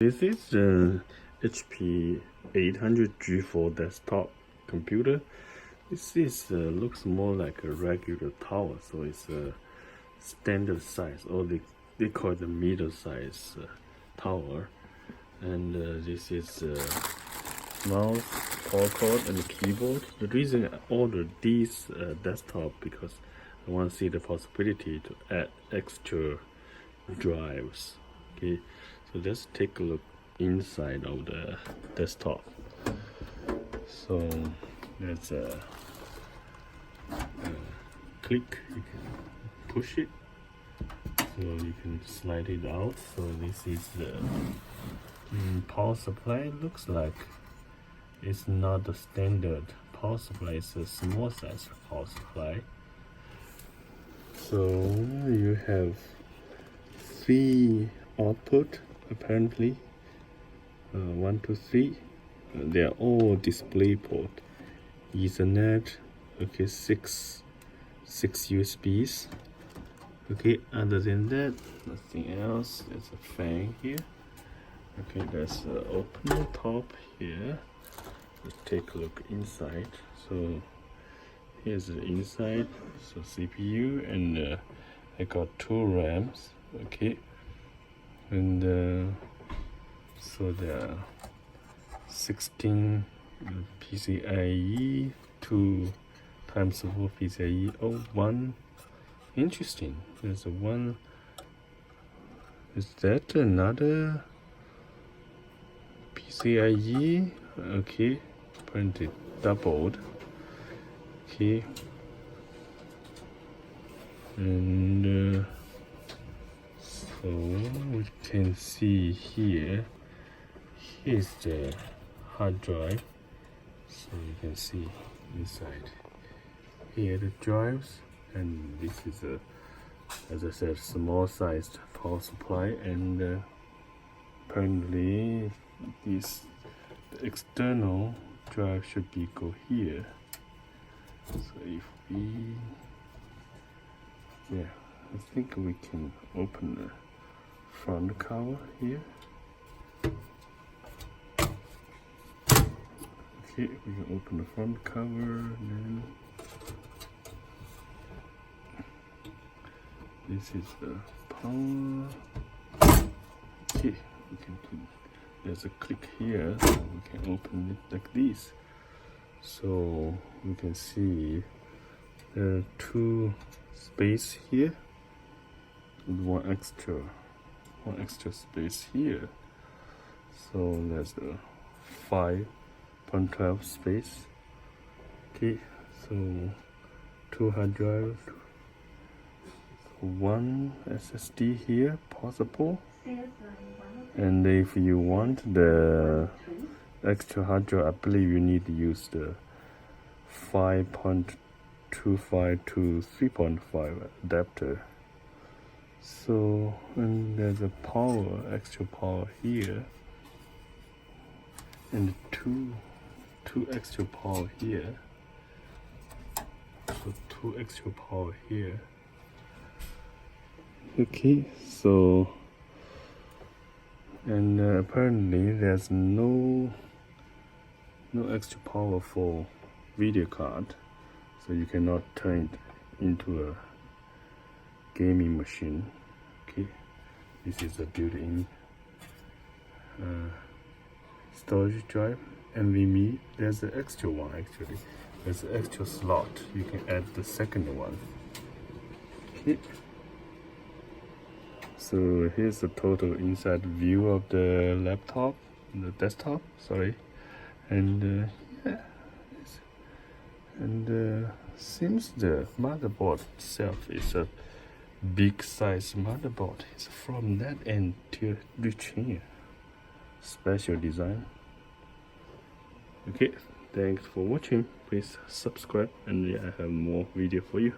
This is the HP 800 G4 desktop computer. This is looks more like a regular tower, so it's a standard size, or they call it the middle size tower. And this is mouse, power cord, and keyboard. The reason I ordered this desktop because I want to see the possibility to add extra drives. Okay, so let's take a look inside of the desktop. So there's a click, you can push it, so you can slide it out. So this is the power supply. Looks like it's not the standard power supply, it's a small size power supply. So you have 3 output apparently, 1 2 3. They are all display port, Ethernet. Okay, 6 USBs. Okay, other than that, nothing else. There's a fan here. Okay, there's an opening top here. Let's take a look inside. So here's the inside. So CPU, and I got 2 RAMs. Okay, and so there are 16 PCIe, 2 times 4 PCIe. Oh, one interesting. There's a one. Is that another PCIe? Okay, apparently doubled. Okay, and so we can see here. Here's the hard drive. So you can see inside here the drives, and this is a, as I said, small sized power supply, and apparently this the external drive should be go here. So if we, yeah, I think we can open the front cover here. Okay, we can open the front cover, and then this is the power. Okay, we can put, there's a click here, so we can open it like this. So we can see there are 2 space here, and one extra space here. So there's a 5.12 space. Okay, so 2 hard drives, 1 SSD here possible, and if you want the extra hard drive, I believe you need to use the 5.25 to 3.5 adapter. So, and there's a power, extra power here, and two extra power here. So 2 extra power here. Okay, so, and apparently there's no extra power for video card, so you cannot turn it into a gaming machine. Okay, this is a built-in storage drive, NVMe. There's an extra one actually. There's an extra slot. You can add the second one. Okay. So here's the total inside view of the laptop, the desktop. Sorry, and yeah, and seems the motherboard itself is a big size motherboard. It's from that end to reach here. Special design. Okay, thanks for watching. Please subscribe, and I have more video for you.